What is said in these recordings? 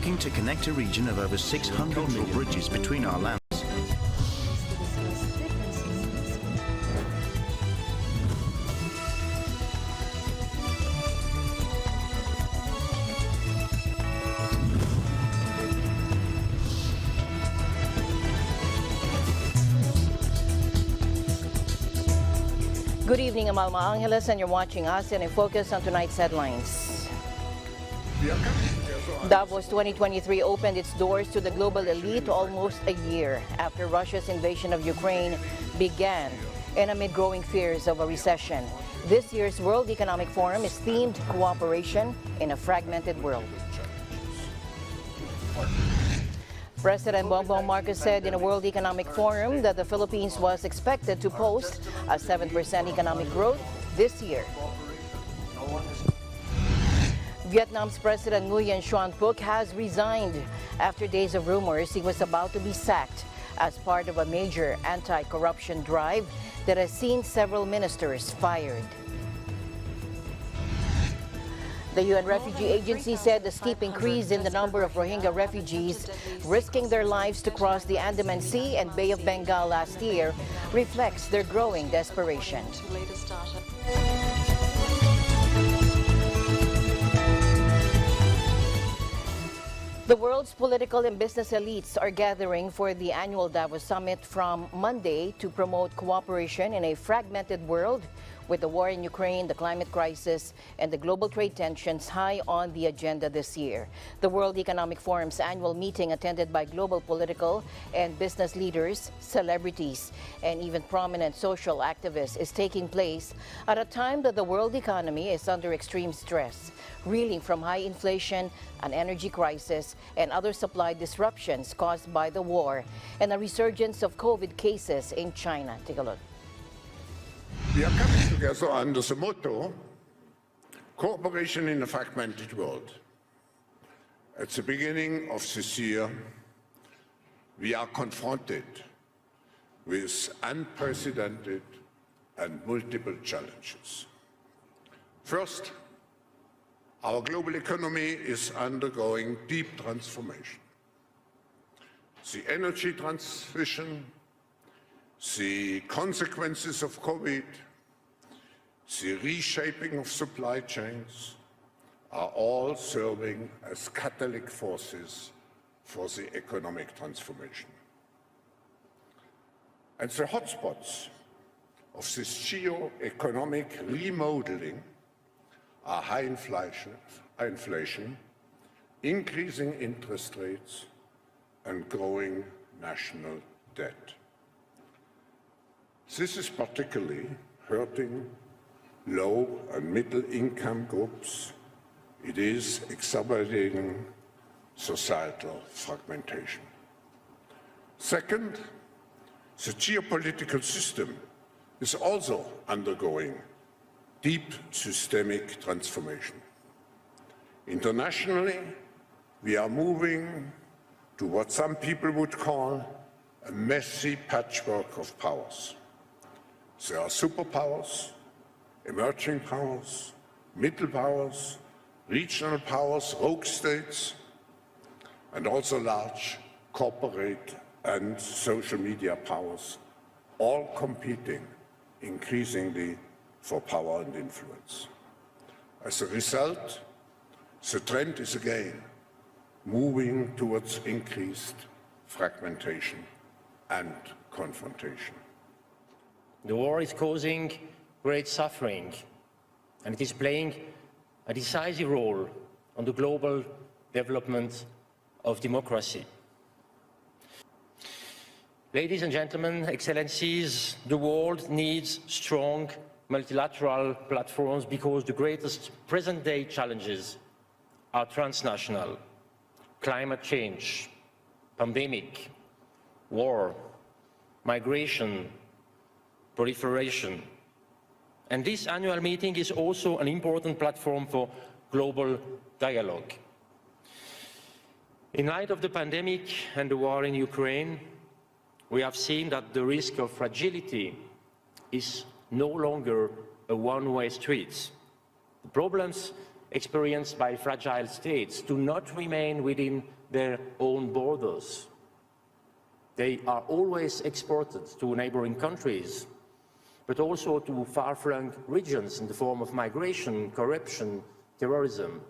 working to connect a region of over 600 million bridges between our lands. Good evening, I'm Alma Angeles, and you're watching ASEAN in Focus on tonight's headlines. Davos 2023 opened its doors to the global elite almost a year after Russia's invasion of Ukraine began and amid growing fears of a recession. This year's World Economic Forum is themed Cooperation in a Fragmented World. President Bongbong Marcos said in a World Economic Forum that the Philippines was expected to post a 7% economic growth this year. Vietnam's President Nguyen Xuan Phuc has resigned after days of rumors he was about to be sacked as part of a major anti-corruption drive that has seen several ministers fired. The UN Refugee Agency said the steep increase in the number of Rohingya refugees risking their lives to cross the Andaman Sea and Bay of Bengal last year reflects their growing desperation. The world's political and business elites are gathering for the annual Davos Summit from Monday to promote cooperation in a fragmented world, with the war in Ukraine, the climate crisis, and the global trade tensions high on the agenda this year. The World Economic Forum's annual meeting, attended by global political and business leaders, celebrities, and even prominent social activists, is taking place at a time that the world economy is under extreme stress, reeling from high inflation, an energy crisis, and other supply disruptions caused by the war, and a resurgence of COVID cases in China. Take a look. We are coming together under the motto, Cooperation in a Fragmented World. At the beginning of this year, we are confronted with unprecedented and multiple challenges. First, our global economy is undergoing deep transformation. The energy transition, the consequences of COVID, the reshaping of supply chains are all serving as catalytic forces for the economic transformation. And the hotspots of this geo-economic remodeling are high inflation, increasing interest rates, and growing national debt. This is particularly hurting low and middle income groups. It is exacerbating societal fragmentation. Second, the geopolitical system is also undergoing deep systemic transformation. Internationally, we are moving to what some people would call a messy patchwork of powers. There are superpowers, emerging powers, middle powers, regional powers, rogue states, and also large corporate and social media powers, all competing increasingly for power and influence. As a result, the trend is again moving towards increased fragmentation and confrontation. The war is causing great suffering, and it is playing a decisive role on the global development of democracy. Ladies and gentlemen, excellencies, the world needs strong multilateral platforms because the greatest present-day challenges are transnational: climate change, pandemic, war, migration, proliferation. And this annual meeting is also an important platform for global dialogue. In light of the pandemic and the war in Ukraine, we have seen that the risk of fragility is no longer a one-way street. The problems experienced by fragile states do not remain within their own borders. They are always exported to neighboring countries, but also to far-flung regions in the form of migration, corruption, terrorism.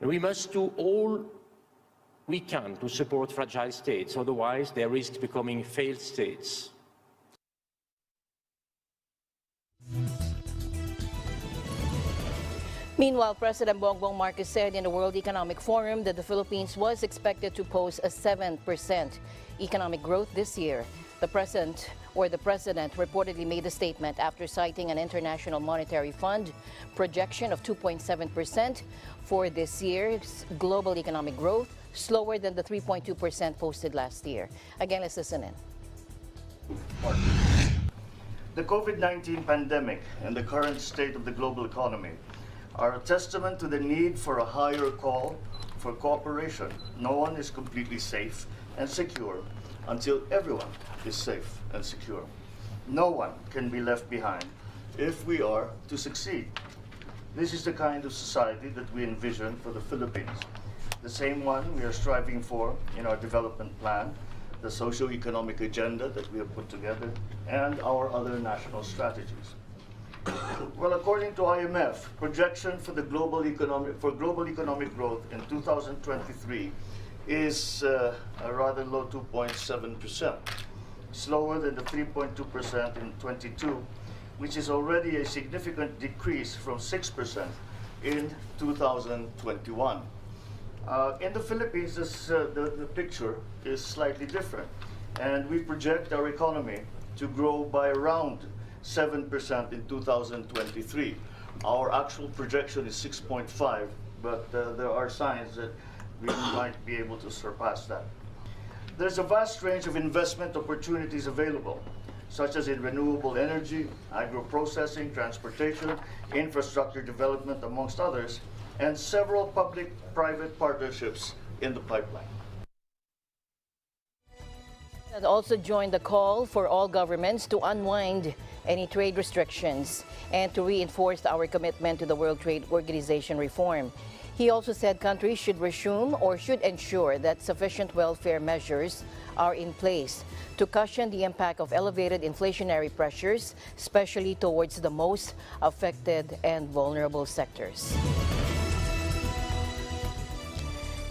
And we must do all we can to support fragile states, otherwise they risk becoming failed states. Meanwhile, President Bongbong Marcos said in the World Economic Forum that the Philippines was expected to post a 7% economic growth this year. The president reportedly made the statement after citing an International Monetary Fund projection of 2.7% for this year's global economic growth, slower than the 3.2% posted last year. Again, let's listen in. The COVID-19 pandemic and the current state of the global economy are a testament to the need for a higher call for cooperation. No one is completely safe and secure until everyone is safe and secure. No one can be left behind if we are to succeed. This is the kind of society that we envision for the Philippines, the same one we are striving for in our development plan, the socio-economic agenda that we have put together, and our other national strategies. Well, according to IMF, projection for global economic growth in 2023 is a rather low 2.7%, slower than the 3.2% in 22, which is already a significant decrease from 6% in 2021. In the Philippines, the picture is slightly different, and we project our economy to grow by around 7% in 2023. Our actual projection is 6.5, but there are signs that we might be able to surpass that. There's a vast range of investment opportunities available, such as in renewable energy, agro-processing, transportation, infrastructure development, amongst others, and several public-private partnerships in the pipeline. And also joined the call for all governments to unwind any trade restrictions and to reinforce our commitment to the World Trade Organization reform. He also said countries should resume or should ensure that sufficient welfare measures are in place to cushion the impact of elevated inflationary pressures, especially towards the most affected and vulnerable sectors.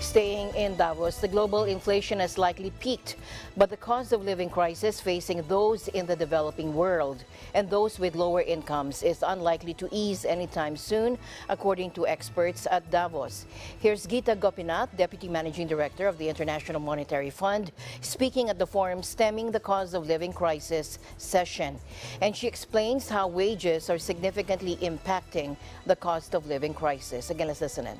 Staying in Davos, the global inflation has likely peaked, but the cost of living crisis facing those in the developing world and those with lower incomes is unlikely to ease anytime soon, according to experts at Davos. Here's Geeta Gopinath, Deputy Managing Director of the International Monetary Fund, speaking at the forum Stemming the Cost of Living Crisis session. And she explains how wages are significantly impacting the cost of living crisis. Again, let's listen in.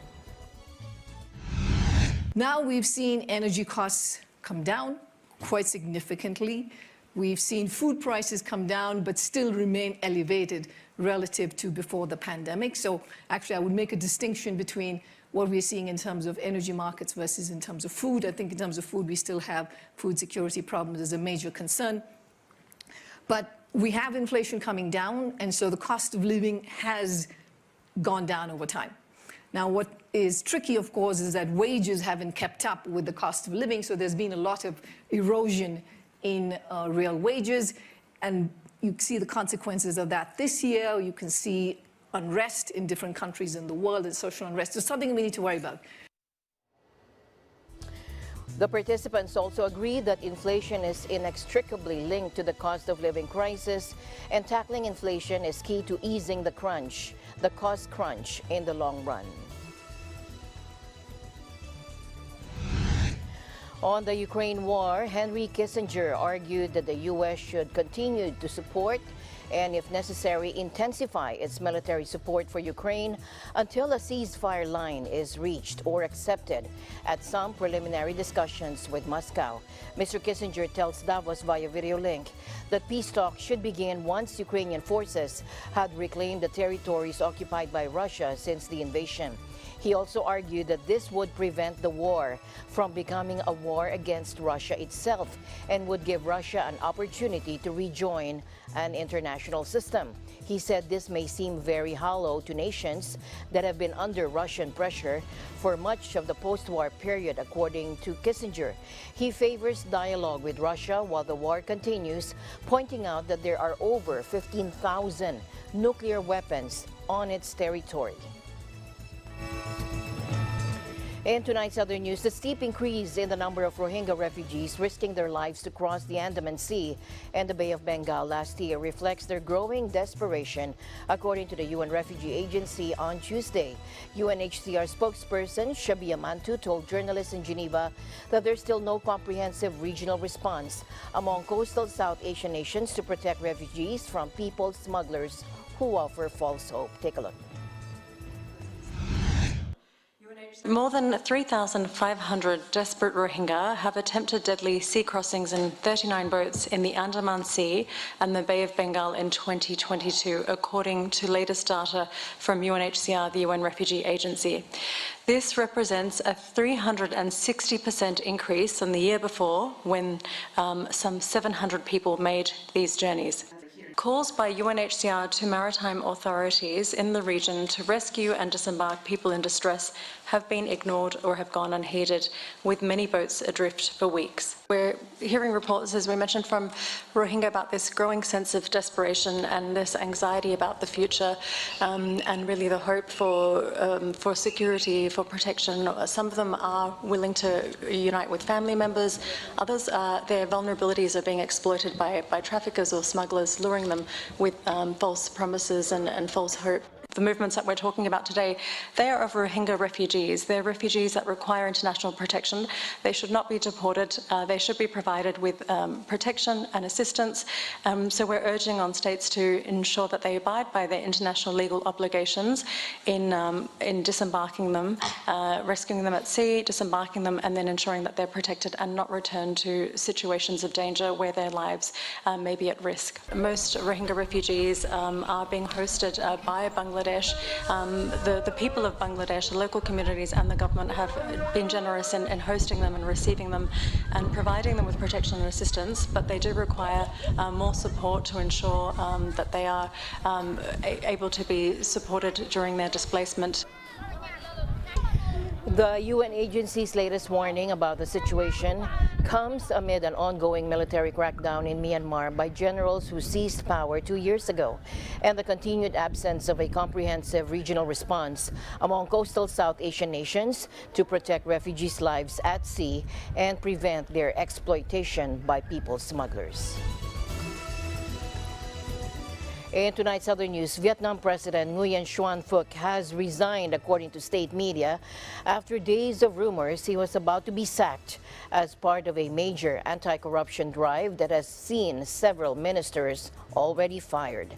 Now we've seen energy costs come down quite significantly. We've seen food prices come down, but still remain elevated relative to before the pandemic. So actually, I would make a distinction between what we're seeing in terms of energy markets versus in terms of food. I think in terms of food, we still have food security problems as a major concern. But we have inflation coming down, and so the cost of living has gone down over time. Now, what is tricky, of course, is that wages haven't kept up with the cost of living, so there's been a lot of erosion in real wages, and you see the consequences of that this year. You can see unrest in different countries in the world and social unrest. It's something we need to worry about. The participants also agree that inflation is inextricably linked to the cost of living crisis, and tackling inflation is key to easing the cost crunch in the long run. On the Ukraine war, Henry Kissinger argued that the U.S. should continue to support and, if necessary, intensify its military support for Ukraine until a ceasefire line is reached or accepted at some preliminary discussions with Moscow. Mr. Kissinger tells Davos via video link that peace talks should begin once Ukrainian forces had reclaimed the territories occupied by Russia since the invasion. He also argued that this would prevent the war from becoming a war against Russia itself and would give Russia an opportunity to rejoin an international system. He said this may seem very hollow to nations that have been under Russian pressure for much of the post-war period, according to Kissinger. He favors dialogue with Russia while the war continues, pointing out that there are over 15,000 nuclear weapons on its territory. In tonight's other news, the steep increase in the number of Rohingya refugees risking their lives to cross the Andaman Sea and the Bay of Bengal last year reflects their growing desperation, according to the UN Refugee Agency on Tuesday. UNHCR spokesperson Shabia Mantu told journalists in Geneva that there's still no comprehensive regional response among coastal South Asian nations to protect refugees from people smugglers who offer false hope. Take a look. More than 3,500 desperate Rohingya have attempted deadly sea crossings in 39 boats in the Andaman Sea and the Bay of Bengal in 2022, according to latest data from UNHCR, the UN Refugee Agency. This represents a 360% increase from the year before, when some 700 people made these journeys. Calls by UNHCR to maritime authorities in the region to rescue and disembark people in distress have been ignored or have gone unheeded, with many boats adrift for weeks. We're hearing reports, as we mentioned, from Rohingya about this growing sense of desperation and this anxiety about the future, and really the hope for security, for protection. Some of them are willing to unite with family members. Others, their vulnerabilities are being exploited by traffickers or smugglers, luring them with false promises and false hope. The movements that we're talking about today, they are of Rohingya refugees. They're refugees that require international protection. They should not be deported. They should be provided with protection and assistance. So we're urging on states to ensure that they abide by their international legal obligations in disembarking them, rescuing them at sea, disembarking them, and then ensuring that they're protected and not returned to situations of danger where their lives may be at risk. Most Rohingya refugees are being hosted by Bangladesh. The people of Bangladesh, the local communities and the government have been generous in hosting them and receiving them and providing them with protection and assistance, but they do require more support to ensure that they are able to be supported during their displacement. The UN agency's latest warning about the situation comes amid an ongoing military crackdown in Myanmar by generals who seized power 2 years ago, and the continued absence of a comprehensive regional response among coastal South Asian nations to protect refugees' lives at sea and prevent their exploitation by people smugglers. In tonight's other news, Vietnam President Nguyen Xuan Phuc has resigned, according to state media, after days of rumors he was about to be sacked as part of a major anti-corruption drive that has seen several ministers already fired.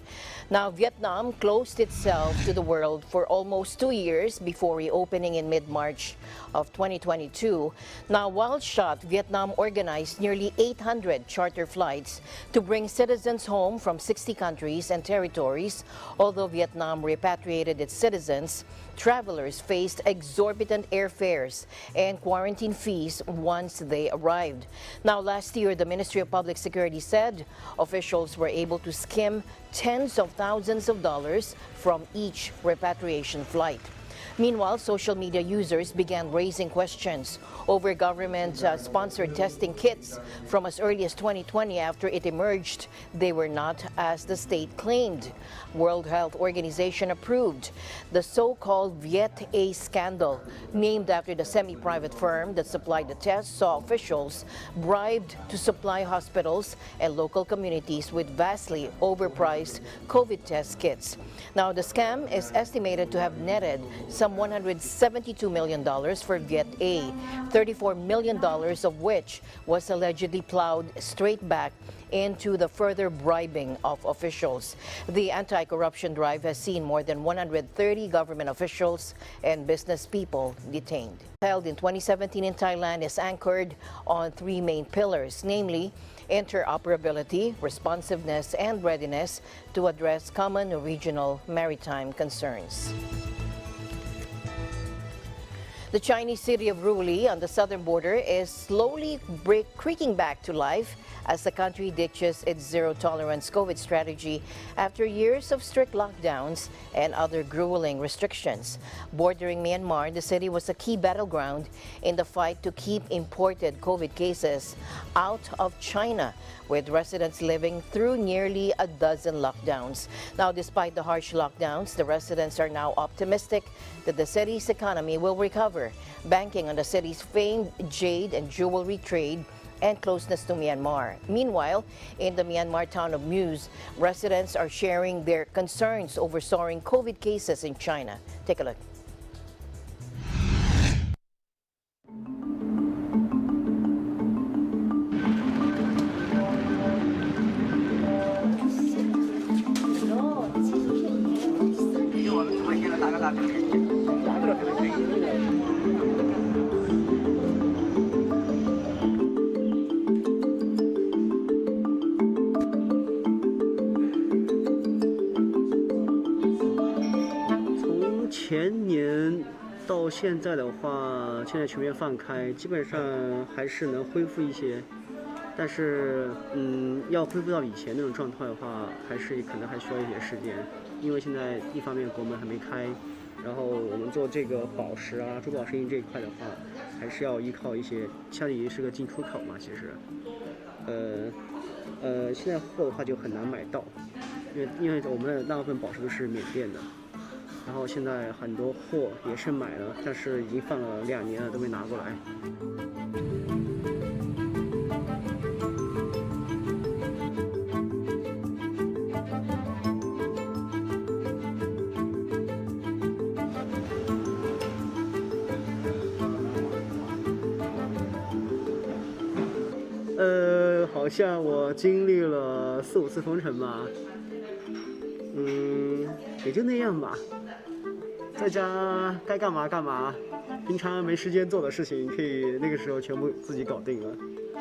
Now, Vietnam closed itself to the world for almost 2 years before reopening in mid-March of 2022. Now, while shut, Vietnam organized nearly 800 charter flights to bring citizens home from 60 countries and territories. Although Vietnam repatriated its citizens, travelers faced exorbitant airfares and quarantine fees once they arrived. Now, last year, the Ministry of Public Security said officials were able to skim tens of thousands of dollars from each repatriation flight. Meanwhile, social media users began raising questions over government-sponsored testing kits from as early as 2020 after it emerged they were not as the state claimed. World Health Organization approved the so-called Viet A scandal, named after the semi-private firm that supplied the tests, saw officials bribed to supply hospitals and local communities with vastly overpriced COVID test kits. Now, the scam is estimated to have netted some $172 million for Viet A, $34 million of which was allegedly plowed straight back into the further bribing of officials. The anti-corruption drive has seen more than 130 government officials and business people detained. Held in 2017 in Thailand is anchored on 3 main pillars, namely interoperability, responsiveness, and readiness to address common regional maritime concerns. The Chinese city of Ruili on the southern border is slowly creaking back to life as the country ditches its zero-tolerance COVID strategy after years of strict lockdowns and other grueling restrictions. Bordering Myanmar, the city was a key battleground in the fight to keep imported COVID cases out of China, with residents living through nearly a dozen lockdowns. Now, despite the harsh lockdowns, the residents are now optimistic that the city's economy will recover, banking on the city's famed jade and jewelry trade and closeness to Myanmar. Meanwhile, in the Myanmar town of Muse, residents are sharing their concerns over soaring COVID cases in China. Take a look.从前年到现在的话，现在全面放开，基本上还是能恢复一些，但是要恢复到以前那种状态的话，可能还需要一些时间，因为现在一方面国门还没开，然后我们做这个宝石啊、珠宝生意这一块的话，还是要依靠一些，相当于是个进出口嘛，其实，现在货的话就很难买到，因为我们的大部分宝石都是缅甸的。然后现在很多货也是买了，但是已经放了2年了，都没拿过来。好像我经历了4、5次封城吧，也就那样吧。在家该干嘛干嘛，平常没时间做的事情，可以那个时候全部自己搞定了，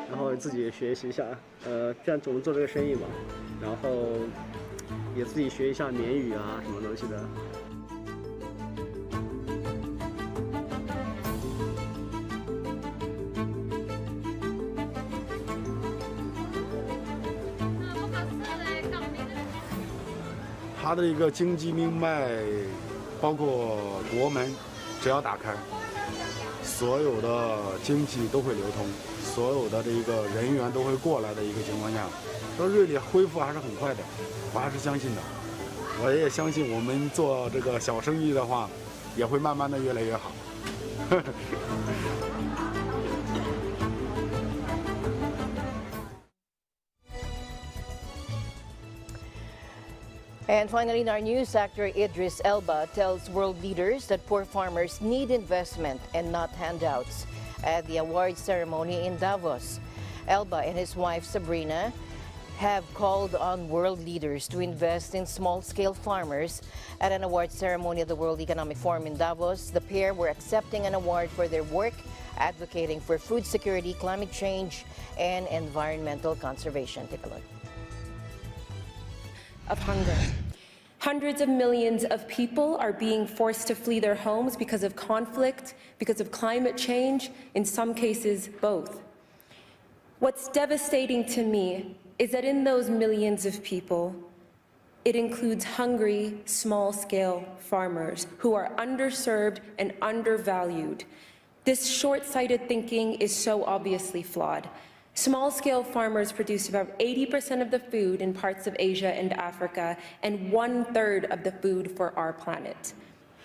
然后自己也学习一下，这样总做这个生意嘛，然后也自己学一下缅语啊，什么东西的。它的一个经济命脉，包括国门，只要打开，所有的经济都会流通，所有的这个人员都会过来的一个情况下，说瑞丽恢复还是很快的，我还是相信的。我也相信我们做这个小生意的话，也会慢慢的越来越好。And finally, in our news, actor Idris Elba tells world leaders that poor farmers need investment and not handouts at the awards ceremony in Davos. Elba and his wife Sabrina have called on world leaders to invest in small-scale farmers at an awards ceremony at the World Economic Forum in Davos. The pair were accepting an award for their work advocating for food security, climate change, and environmental conservation. Take a look. Of hunger. Hundreds of millions of people are being forced to flee their homes because of conflict, because of climate change, in some cases both. What's devastating to me is that in those millions of people, it includes hungry, small-scale farmers who are underserved and undervalued. This short-sighted thinking is so obviously flawed. Small-scale farmers produce about 80% of the food in parts of Asia and Africa and 1/3 of the food for our planet.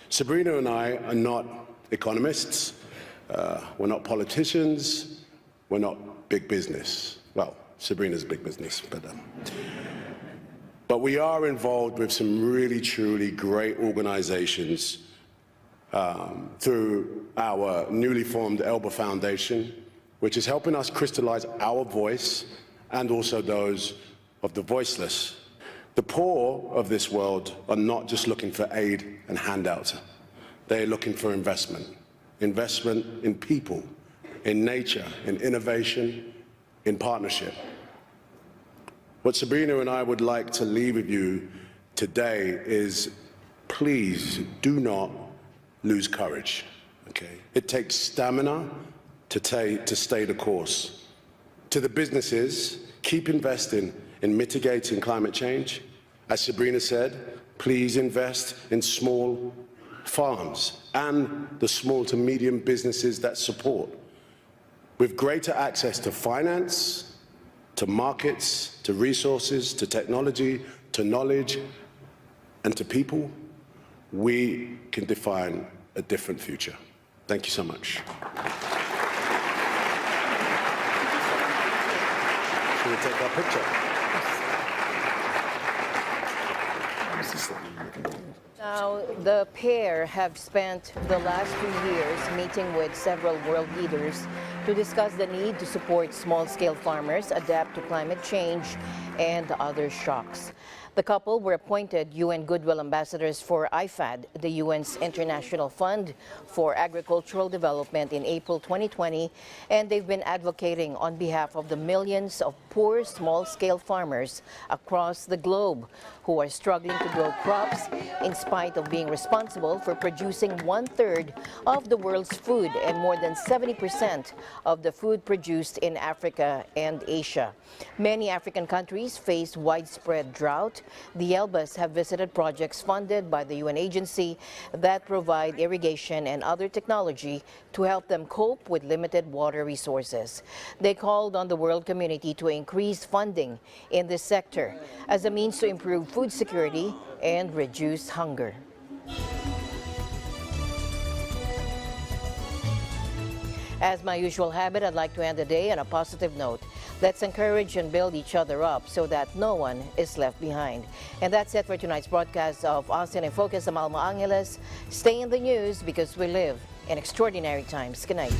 Sabrina and I are not economists, we're not politicians, we're not big business. Well, Sabrina's big business, but we are involved with some really, truly great organizations through our newly formed Elba Foundation, which is helping us crystallize our voice and also those of the voiceless. The poor of this world are not just looking for aid and handouts. They're looking for investment in people, in nature, in innovation, in partnership. What Sabrina and I would like to leave with you today is, please do not lose courage. Okay? It takes stamina to stay the course. To the businesses, keep investing in mitigating climate change. As Sabrina said, please invest in small farms and the small to medium businesses that support. With greater access to finance, to markets, to resources, to technology, to knowledge, and to people, we can define a different future. Thank you so much. Should we take our picture? Now, the pair have spent the last 2 years meeting with several world leaders to discuss the need to support small-scale farmers adapt to climate change and other shocks. The couple were appointed UN Goodwill Ambassadors for IFAD, the UN's International Fund for Agricultural Development, in April 2020, and they've been advocating on behalf of the millions of poor small-scale farmers across the globe who are struggling to grow crops in spite of being responsible for producing 1/3 of the world's food and more than 70% of the food produced in Africa and Asia. Many African countries face widespread drought. The Elbas have visited projects funded by the UN agency that provide irrigation and other technology to help them cope with limited water resources. They called on the world community to increase funding in this sector as a means to improve food security and reduce hunger. As my usual habit, I'd like to end the day on a positive note. Let's encourage and build each other up so that no one is left behind. And that's it for tonight's broadcast of ASEAN in Focus. I'm Alma Angeles. Stay in the news because we live in extraordinary times. Good night.